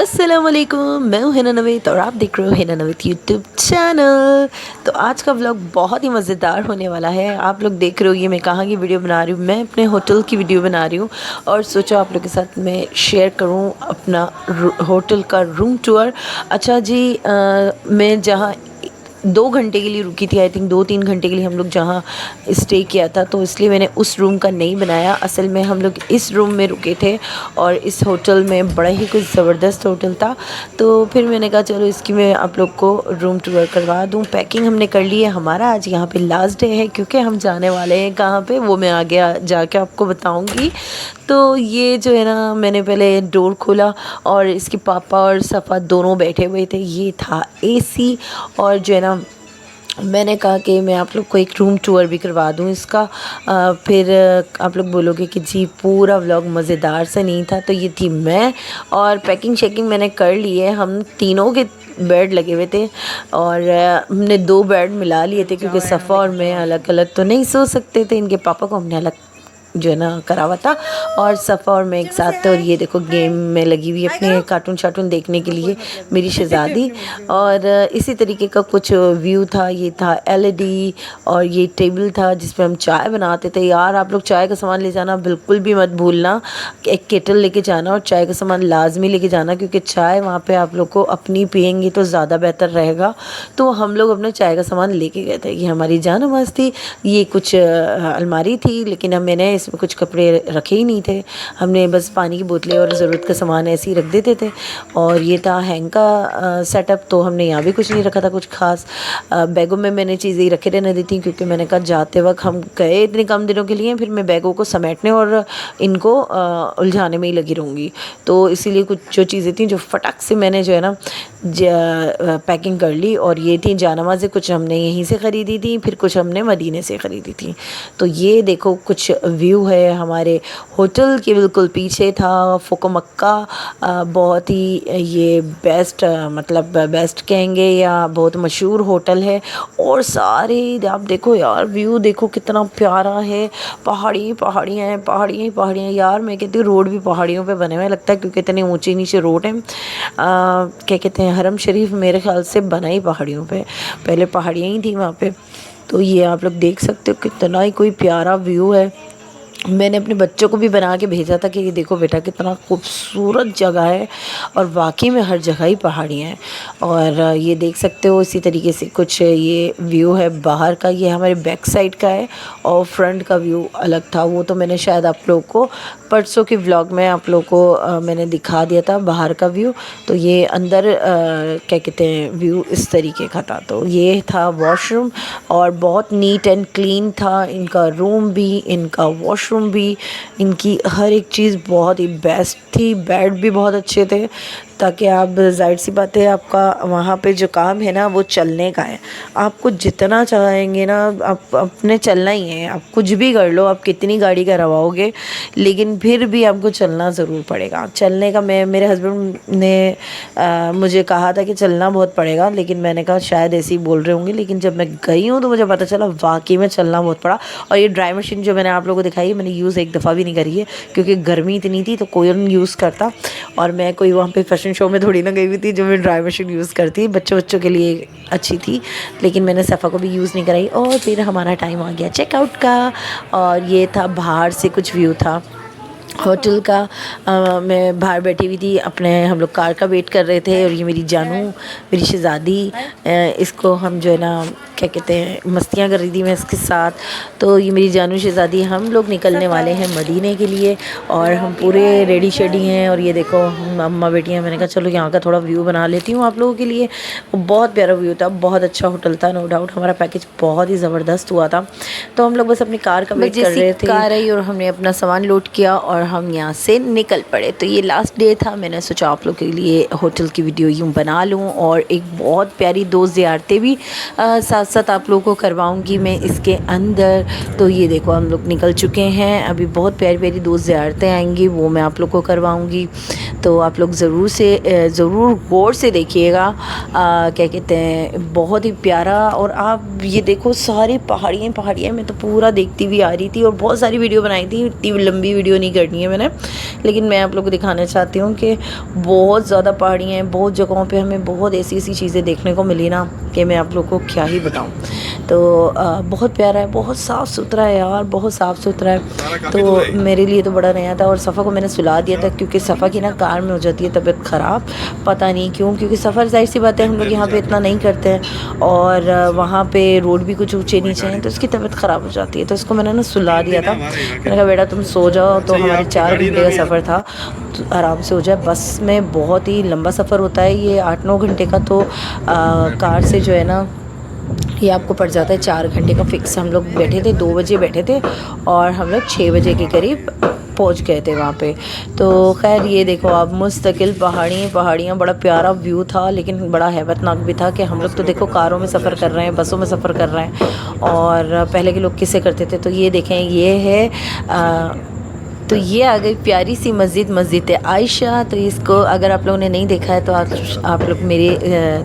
अस्सलाम वालेकुम, मैं हूँ हिना नवीद और आप देख रहे हो हिना नवीद यूट्यूब चैनल। तो आज का व्लॉग बहुत ही मज़ेदार होने वाला है। आप लोग देख रहे हो ये मैं कहाँ की वीडियो बना रही हूँ। मैं अपने होटल की वीडियो बना रही हूँ और सोचा आप लोग के साथ मैं शेयर करूँ अपना होटल का रूम टूर। अच्छा जी, मैं जहाँ 2 घंटे के लिए रुकी थी, आई थिंक 2-3 घंटे के लिए हम लोग जहाँ स्टे किया था, तो इसलिए मैंने उस रूम का नहीं बनाया। असल में हम लोग इस रूम में रुके थे और इस होटल में बड़ा ही कुछ ज़बरदस्त होटल था। तो फिर मैंने कहा चलो इसकी मैं आप लोग को रूम टूर करवा दूँ। पैकिंग हमने कर ली है। हमारा आज यहाँ पे लास्ट डे है क्योंकि हम जाने वाले हैं कहाँ पे वो मैं आगे जाके आपको बताऊँगी। तो ये जो है ना, मैंने पहले डोर खोला और इसके पापा और सफ़ा दोनों बैठे हुए थे। ये था एसी और जो है ना, मैंने कहा कि मैं आप लोग को एक रूम टूर भी करवा दूं इसका। फिर आप लोग बोलोगे कि जी पूरा व्लॉग मज़ेदार से नहीं था। तो ये थी मैं और पैकिंग शेकिंग मैंने कर ली है। हम तीनों के बेड लगे हुए थे और हमने 2 बेड मिला लिए थे क्योंकि सफ़ा और मैं अलग अलग तो नहीं सो सकते थे। इनके पापा को हमने अलग जो है ना करा हुआ था और सफ़ा और मैं एक साथ थे। और ये देखो गेम में लगी हुई अपने कार्टून शार्टून देखने के लिए मेरी शहज़ादी। और इसी तरीके का कुछ व्यू था। ये था एलईडी और ये टेबल था जिस पे हम चाय बनाते थे। यार आप लोग चाय का सामान ले जाना बिल्कुल भी मत भूलना। एक केटल लेके जाना और चाय का सामान लाजमी लेके जाना क्योंकि चाय वहाँ पे आप लोग को अपनी पियेंगे तो ज़्यादा बेहतर रहेगा। तो हम लोग अपना चाय का सामान लेके गए थे। ये हमारी जानमाज़ थी। ये कुछ अलमारी थी लेकिन अब मैंने इसमें कुछ कपड़े रखे ही नहीं थे। हमने बस पानी की बोतलें और ज़रूरत का सामान ऐसे ही रख देते थे। और ये था हैंग का सेटअप, तो हमने यहाँ भी कुछ नहीं रखा था कुछ ख़ास। बैगों में मैंने चीज़ें रखे रहने दी थी क्योंकि मैंने कहा जाते वक्त हम गए इतने कम दिनों के लिए, फिर मैं बैगों को समेटने और इनको उलझाने में ही लगी रहूँगी। तो इसीलिए कुछ जो चीज़ें थी जो फटाक से मैंने जो है ना पैकिंग कर ली। और ये थी जानमाज़ें, कुछ हमने यहीं से ख़रीदी थी, फिर कुछ हमने मदीने से ख़रीदी थी। तो ये देखो कुछ व्यू है हमारे होटल के बिल्कुल पीछे था फ़ुको मक्का। बहुत ही ये बेस्ट मतलब बेस्ट कहेंगे या बहुत मशहूर होटल है। और सारे आप देखो यार, व्यू देखो कितना प्यारा है। पहाड़ी पहाड़ियाँ हैं, पहाड़ियाँ ही पहाड़ियाँ। यार मैं कहती हूँ रोड भी पहाड़ियों पे बने हुए लगता है क्योंकि इतने ऊंचे नीचे रोड हैं। क्या कहते हैं, हरम शरीफ मेरे ख्याल से बना ही पहाड़ियों पे, पहले पहाड़ियाँ ही थी वहाँ पे। तो ये आप लोग देख सकते हो कितना ही कोई प्यारा व्यू है। मैंने अपने बच्चों को भी बना के भेजा था कि ये देखो बेटा कितना खूबसूरत जगह है और वाकई में हर जगह ही पहाड़ियाँ हैं। और ये देख सकते हो इसी तरीके से कुछ ये व्यू है बाहर का। ये हमारे बैक साइड का है और फ्रंट का व्यू अलग था। वो तो मैंने शायद आप लोग को परसों के व्लॉग में आप लोग को मैंने दिखा दिया था बाहर का व्यू। तो ये अंदर क्या कहते हैं व्यू इस तरीके का था। तो ये था वॉशरूम और बहुत नीट एंड क्लीन था। इनका रूम भी, इनका वॉशरूम भी, इनकी हर एक चीज़ बहुत ही बेस्ट थी। बेड भी बहुत अच्छे थे ताकि आप, जाहिर सी बात है, आपका वहाँ पे जो काम है ना वो चलने का है। आपको जितना चाहेंगे ना आप अपने चलना ही है। आप कुछ भी कर लो, आप कितनी गाड़ी करवाओगे लेकिन फिर भी आपको चलना ज़रूर पड़ेगा। चलने का मेरे हस्बैंड ने मुझे कहा था कि चलना बहुत पड़ेगा, लेकिन मैंने कहा शायद ऐसे ही बोल रहे होंगे। लेकिन जब मैं गई हूँ तो मुझे पता चला वाकई में चलना बहुत पड़ा। और ये ड्राई मशीन जो मैंने आप लोगों को दिखाई मैंने यूज़ एक दफ़ा भी नहीं करी है क्योंकि गर्मी इतनी थी तो कोई नहीं यूज़ करता। और मैं कोई वहाँ पे फैशन शो में थोड़ी ना गई हुई थी जो मैं ड्राई मशीन यूज़ करती। बच्चों के लिए अच्छी थी लेकिन मैंने सफ़ा को भी यूज़ नहीं कराई। और फिर हमारा टाइम आ गया चेकआउट का और ये था बाहर से कुछ व्यू था होटल का। मैं बाहर बैठी हुई थी अपने, हम लोग कार का वेट कर रहे थे। और ये मेरी जानू, मेरी शहज़ादी, इसको हम जो है ना क्या कहते हैं मस्तियाँ कर रही थी मैं इसके साथ। तो ये मेरी जानू शहज़ादी, हम लोग निकलने वाले हैं मदीने के लिए और हम पूरे रेडी शेडी हैं। और ये देखो हम अम्मा बेटी हैं। मैंने कहा चलो यहाँ का थोड़ा व्यू बना लेती हूँ आप लोगों के लिए। बहुत प्यारा व्यू था, बहुत अच्छा होटल था, नो डाउट। हमारा पैकेज बहुत ही ज़बरदस्त हुआ था। तो हम लोग बस अपनी कार का वेट कर रहे थे। कार आई और हमने अपना सामान लोड किया और हम यहाँ से निकल पड़े। तो ये लास्ट डे था। मैंने सोचा आप लोग के लिए होटल की वीडियो यूँ बना लूँ और एक बहुत प्यारी 2 ज़ियारतें भी साथ साथ आप लोगों को करवाऊँगी मैं इसके अंदर। तो ये देखो हम लोग निकल चुके हैं। अभी बहुत प्यारी प्यारी 2 ज़ियारतें आएंगी, वो मैं आप लोग को करवाऊँगी। तो आप लोग ज़रूर गौर से देखिएगा। क्या कहते हैं बहुत ही प्यारा। और आप ये देखो सारी पहाड़ियाँ मैं तो पूरा देखती हुई आ रही थी और बहुत सारी वीडियो बनाई थी, इतनी लंबी वीडियो नहीं करनी करनी है मैंने, लेकिन मैं आप लोगों को दिखाना चाहती हूँ कि बहुत ज़्यादा पहाड़ियाँ हैं, बहुत जगहों पे हमें बहुत ऐसी ऐसी चीज़ें देखने को मिली ना कि मैं आप लोगों को क्या ही बताऊँ। तो बहुत प्यारा है, बहुत साफ़ सुथरा है यार, बहुत साफ़ सुथरा है। तो मेरे लिए तो बड़ा नया था और सफ़ा को मैंने सुला दिया था क्योंकि सफ़ा की ना कार में हो जाती है तबीयत ख़राब, पता नहीं क्यों, क्योंकि सफ़र ज़ाहिर सी बात है हम लोग यहाँ पे इतना नहीं करते हैं और वहाँ पे रोड भी कुछ ऊँचे नीचे हैं, तो उसकी तबीयत ख़राब हो जाती है। तो उसको मैंने ना सुला दिया था, मैंने कहा बेटा तुम सो जाओ। तो हमारे 4 घंटे का सफ़र था, तो आराम से हो जाए। बस में बहुत ही लंबा सफ़र होता है ये 8-9 घंटे का, तो कार से जो है ना ये आपको पड़ जाता है 4 घंटे का फ़िक्स। हम लोग बैठे थे 2 बजे बैठे थे और हम लोग 6 बजे के करीब पहुंच गए थे वहाँ पे। तो खैर ये देखो आप, मुस्तकिल पहाड़ियाँ, बड़ा प्यारा व्यू था लेकिन बड़ा हैबतनाक भी था कि हम लोग तो देखो कारों में सफ़र कर रहे हैं, बसों में सफ़र कर रहे हैं और पहले के लोग किससे करते थे। तो ये देखें, ये है तो ये आ गई प्यारी सी मस्जिद आयशा। तो इसको अगर आप लोगों ने नहीं देखा है तो आप लोग मेरे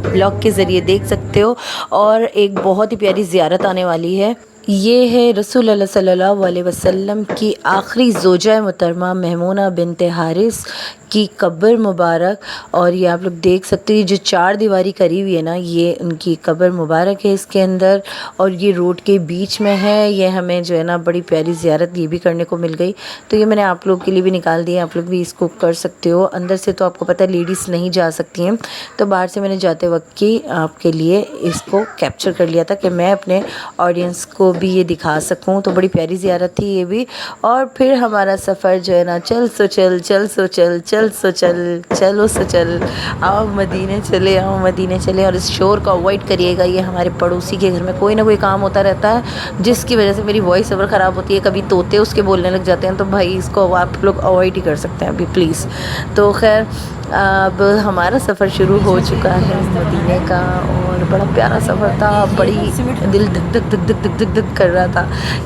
ब्लॉग के ज़रिए देख सकते हो। और एक बहुत ही प्यारी ज़ियारत आने वाली है, ये है रसूल अल्लाह सल्लल्लाहु अलैहि वसल्लम की आखिरी ज़ौजा मोहतरमा मैमूना बिनते हारिस की कब्र मुबारक। और ये आप लोग देख सकते हो, ये जो 4 दीवारी करी हुई है ना, ये उनकी कब्र मुबारक है इसके अंदर और ये रोड के बीच में है। ये हमें जो है ना बड़ी प्यारी ज़ियारत ये भी करने को मिल गई, तो ये मैंने आप लोग के लिए भी निकाल दिया, आप लोग भी इसको कर सकते हो। अंदर से तो आपको पता है लेडीज़ नहीं जा सकती हैं, तो बाहर से मैंने जाते वक्त की आपके लिए इसको कैप्चर कर लिया था कि मैं अपने ऑडियंस को भी ये दिखा सकूं। तो बड़ी प्यारी ज़ियारत थी ये भी। और फिर हमारा सफ़र जो है ना, चलो सो चल, आओ मदीने चले। और इस शोर को अवॉइड करिएगा, ये हमारे पड़ोसी के घर में कोई ना कोई काम होता रहता है जिसकी वजह से मेरी वॉइस ओवर ख़राब होती है। कभी तोते उसके बोलने लग जाते हैं, तो भाई इसको आप लोग अवॉइड ही कर सकते हैं अभी प्लीज़। तो खैर अब हमारा सफ़र शुरू हो चुका है मदीने का और बड़ा प्यारा सफ़र था। बड़ी दिल धक कर रहा था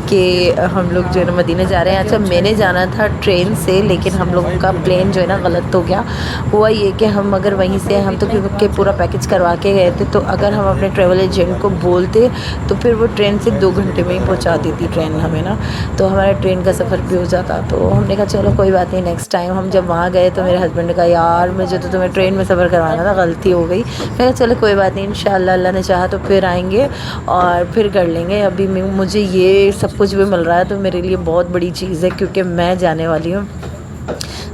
कि हम लोग जो है ना मदीने जा रहे हैं। अच्छा, मैंने जाना था ट्रेन से, लेकिन हम लोगों का प्लेन जो है ना गलत हो गया। हुआ ये कि हम अगर वहीं से, हम तो क्योंकि पूरा पैकेज करवा के गए थे, तो अगर हम अपने ट्रैवल एजेंट को बोलते तो फिर वो ट्रेन से 2 घंटे में ही पहुँचा देती ट्रेन हमें ना, तो हमारा ट्रेन का सफ़र भी हो जाता। तो हमने कहा चलो कोई बात नहीं, नेक्स्ट टाइम। हम जब वहाँ गए तो मेरे हस्बैंड ने कहा यार मुझे तो तुम्हें ट्रेन में सफ़र करवाना था, गलती हो गई। मैंने चलो कोई बात नहीं, इंशाल्लाह अल्लाह ने चाहा तो फिर आएंगे और फिर कर लेंगे। अभी मुझे ये सब कुछ भी मिल रहा है तो मेरे लिए बहुत बड़ी चीज़ है, क्योंकि मैं जाने वाली हूँ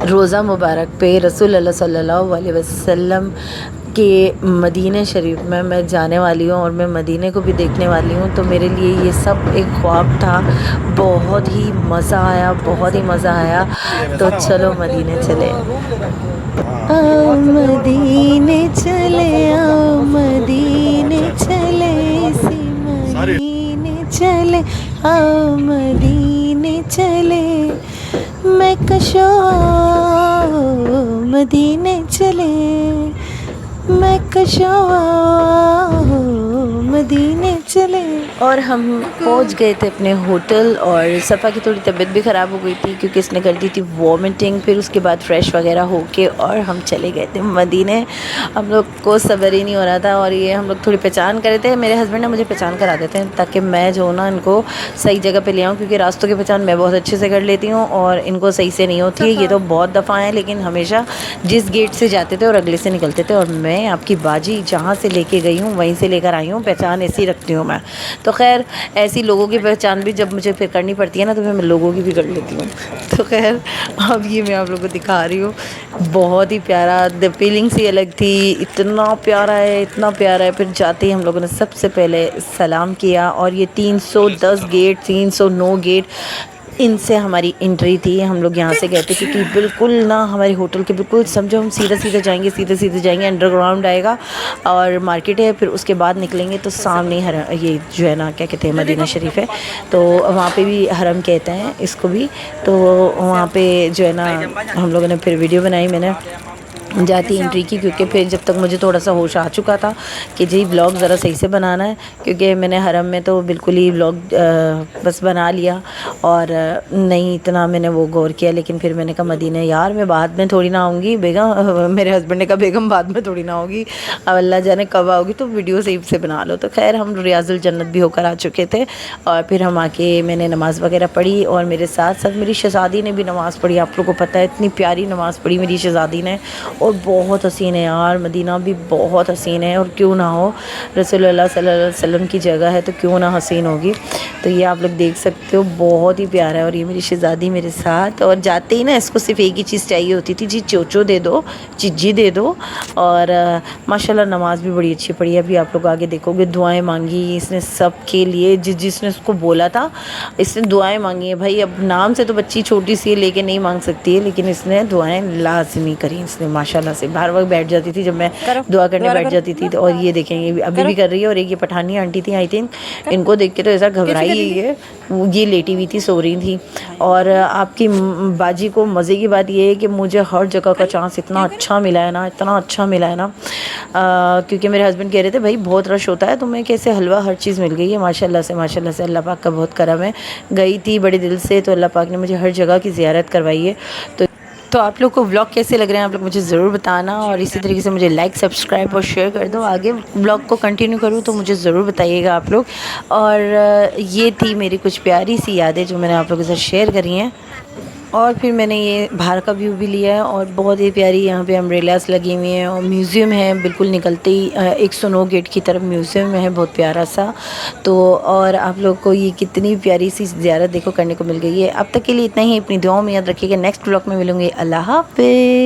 रोज़ा मुबारक पे रसूल अल्लाह सल्लल्लाहु अलैहि वसल्लम के मदीने शरीफ में मैं जाने वाली हूँ और मैं मदीने को भी देखने वाली हूँ। तो मेरे लिए ये सब एक ख्वाब था। बहुत ही मज़ा आया, बहुत ही मज़ा आया। तो चलो मदीने चले, आओ मदीने चले, आओ मदीने चले, इसी मदीने चले, आओ मदीने चले, मैं कशो मदीने चले, मैं कशो मदीने चले। और हम पहुंच गए थे अपने होटल और सफ़ा की थोड़ी तबीयत भी ख़राब हो गई थी क्योंकि इसने कर दी थी वॉमिटिंग। फिर उसके बाद फ्रेश वगैरह होके और हम चले गए थे मदीने। हम लोग को सब्र ही नहीं हो रहा था और ये हम लोग थोड़ी पहचान कर रहे थे। मेरे हस्बैंड ने मुझे पहचान करा देते हैं ताकि मैं जो ना इनको सही जगह पे ले आऊँ, क्योंकि रास्तों की पहचान मैं बहुत अच्छे से कर लेती हूँ और इनको सही से नहीं होती है। ये तो बहुत दफ़ा है, लेकिन हमेशा जिस गेट से जाते थे और अगले से निकलते थे। और मैं आपकी बाजी जहाँ से लेके गई हूँ वहीं से लेकर आई हूँ, पहचान ऐसी रखती हूँ मैं। तो खैर ऐसी लोगों की पहचान भी जब मुझे फिर करनी पड़ती है ना, तो फिर मैं लोगों की भी कर लेती हूँ। तो खैर अब ये मैं आप लोगों को दिखा रही हूँ, बहुत ही प्यारा, द फीलिंग्स ही अलग थी। इतना प्यारा है, इतना प्यारा है। फिर जाते ही हम लोगों ने सबसे पहले सलाम किया और ये 310 गेट, 309 गेट, इनसे हमारी एंट्री थी। हम लोग यहाँ से गए थे क्योंकि बिल्कुल ना हमारे होटल के बिल्कुल समझो हम सीधा जाएंगे, अंडरग्राउंड आएगा और मार्केट है। फिर उसके बाद निकलेंगे तो सामने ये जो है ना क्या कहते हैं मदीना शरीफ है, तो वहाँ पे भी हरम कहते हैं इसको भी। तो वहाँ पे जो है ना हम लोगों ने फिर वीडियो बनाई मैंने जाती एंट्री की, क्योंकि फिर जब तक मुझे थोड़ा सा होश आ चुका था कि जी व्लॉग ज़रा सही से बनाना है, क्योंकि मैंने हरम में तो बिल्कुल ही व्लॉग बस बना लिया और नहीं इतना मैंने वो गौर किया। लेकिन फिर मैंने कहा मदीना यार मैं बाद में थोड़ी ना आऊँगी बेगम, मेरे हस्बैंड ने कहा बेगम बाद में थोड़ी ना होगी, अब अल्लाह जाने कब आओगी, तो वीडियो सही से बना लो। तो खैर हम रियाजुल जन्नत भी होकर आ चुके थे और फिर हम आके मैंने नमाज़ वगैरह पढ़ी और मेरे साथ साथ मेरी शहज़ादी ने भी नमाज़ पढ़ी। आप लोगों को पता है इतनी प्यारी नमाज़ पढ़ी मेरी शहज़ादी ने, और बहुत हसीन है यार, मदीना भी बहुत हसीन है, और क्यों ना हो, रसूलुल्लाह सल्लल्लाहु अलैहि वसल्लम की जगह है तो क्यों ना हसीन होगी। तो ये आप लोग देख सकते हो बहुत ही प्यारा है। और ये मेरी शहज़ादी मेरे साथ, और जाते ही ना इसको सिर्फ एक ही चीज़ चाहिए होती थी, जी चोचो दे दो, चिज्जी दे दो। और माशाल्लाह नमाज़ भी बड़ी अच्छी पढ़ी है। अभी आप लोग आगे देखोगे दुआएं मांगी इसने सबके लिए, जिसने उसको बोला था इसने दुआएं मांगी है। भाई अब नाम से तो बच्ची छोटी सी है लेके नहीं मांग सकती है, लेकिन इसने दुआएं लाजमी करी इसने माशाल्लाह से। बार बार बैठ जाती थी जब मैं दुआ करने बैठ जाती थी तो। और ये देखेंगे अभी भी कर रही है। और एक ये पठानी आंटी थी आई थिंक, इनको देख के तो ऐसा घबराई है, ये लेटी हुई थी, सो रही थी। और आपकी बाजी को मज़े की बात ये है कि मुझे हर जगह का चांस इतना अच्छा मिला है ना, इतना अच्छा मिला है ना, क्योंकि मेरे हस्बैंड कह रहे थे भाई बहुत रश होता है, तुम्हें कैसे हलवा हर चीज़ मिल गई है। माशाल्लाह से अल्लाह पाक का बहुत करम है। गई थी बड़े दिल से, तो अल्लाह पाक ने मुझे हर जगह की ज़ियारत करवाई है। तो आप लोग को व्लॉग कैसे लग रहे हैं आप लोग मुझे ज़रूर बताना, और इसी तरीके से मुझे लाइक सब्सक्राइब और शेयर कर दो। आगे व्लॉग को कंटिन्यू करूँ तो मुझे ज़रूर बताइएगा आप लोग। और ये थी मेरी कुछ प्यारी सी यादें जो मैंने आप लोगों के साथ शेयर करी हैं। और फिर मैंने ये बाहर का व्यू भी लिया है, और बहुत ही प्यारी यहाँ पे अम्ब्रेलास लगी हुई हैं, और म्यूज़ियम है बिल्कुल निकलते ही 109 गेट की तरफ म्यूज़ियम है बहुत प्यारा सा। तो और आप लोग को ये कितनी प्यारी सी ज़ियारत देखो करने को मिल गई है। अब तक के लिए इतना ही, अपनी दुआओं में याद रखिएगा। नेक्स्ट व्लॉग में मिलूँगी। अल्लाह हाफ़िज़।